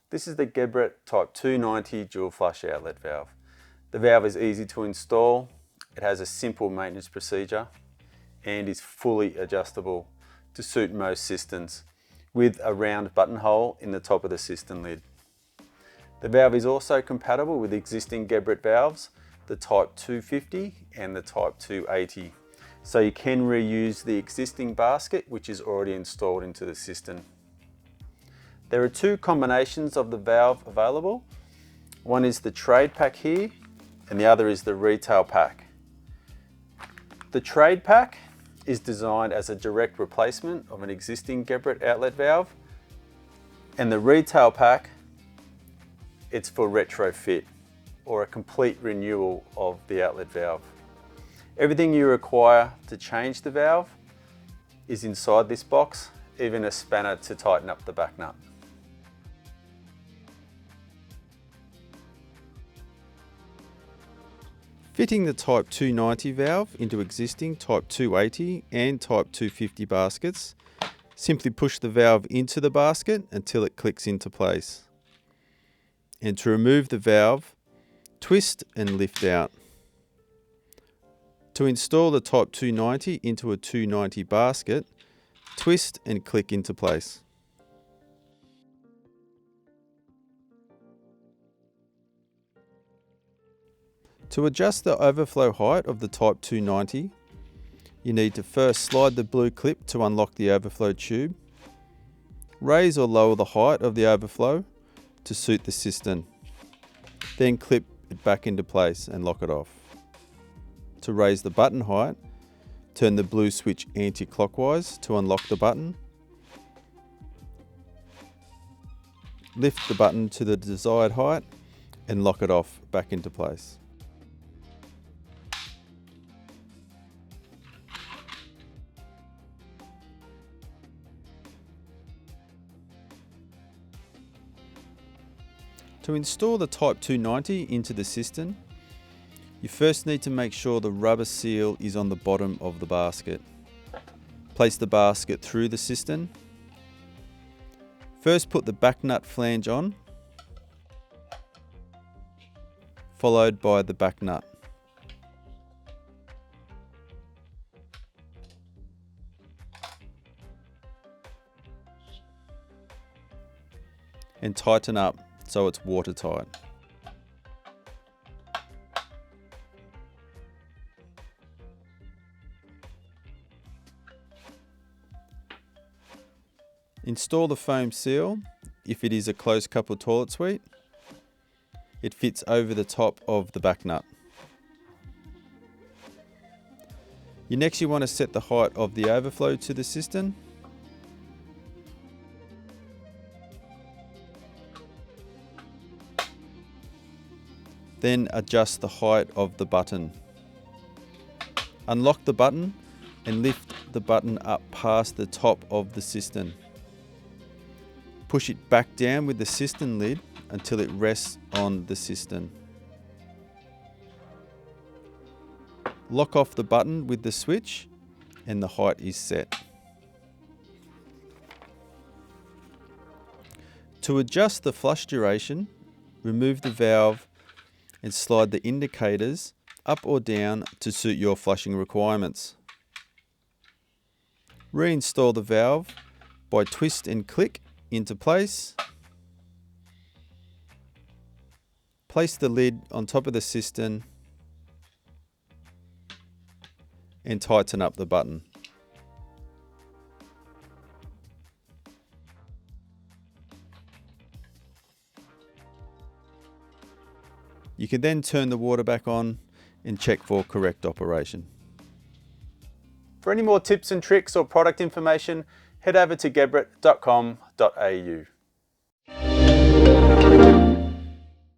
This is the Geberit TYP290 dual flush outlet valve. The valve is easy to install, it has a simple maintenance procedure and is fully adjustable to suit most cisterns with a round buttonhole in the top of the cistern lid. The valve is also compatible with existing Geberit valves, the TYP250 and the TYP280. So you can reuse the existing basket which is already installed into the cistern. There are two combinations of the valve available. One is the trade pack here and the other is the retail pack. The trade pack is designed as a direct replacement of an existing Geberit outlet valve, and the retail pack, it's for retrofit or a complete renewal of the outlet valve. Everything you require to change the valve is inside this box, even a spanner to tighten up the back nut. Fitting the TYP290 valve into existing TYP280 and TYP250 baskets, simply push the valve into the basket until it clicks into place. And to remove the valve, twist and lift out. To install the TYP290 into a 290 basket, twist and click into place. To adjust the overflow height of the TYP290, you need to first slide the blue clip to unlock the overflow tube, raise or lower the height of the overflow to suit the cistern, then clip it back into place and lock it off. To raise the button height, turn the blue switch anti-clockwise to unlock the button, lift the button to the desired height and lock it off back into place. To install the TYP290 into the cistern, you first need to make sure the rubber seal is on the bottom of the basket. Place the basket through the cistern. First put the back nut flange on, followed by the back nut. And tighten up so it's watertight. Install the foam seal if it is a closed couple toilet suite. It fits over the top of the back nut. Next you want to set the height of the overflow to the cistern. Then adjust the height of the button. Unlock the button and lift the button up past the top of the cistern. Push it back down with the cistern lid until it rests on the cistern. Lock off the button with the switch and the height is set. To adjust the flush duration, remove the valve and slide the indicators up or down to suit your flushing requirements. Reinstall the valve by twist and click into place. Place the lid on top of the cistern and tighten up the button. You can then turn the water back on and check for correct operation. For any more tips and tricks or product information, head over to geberit.com.au.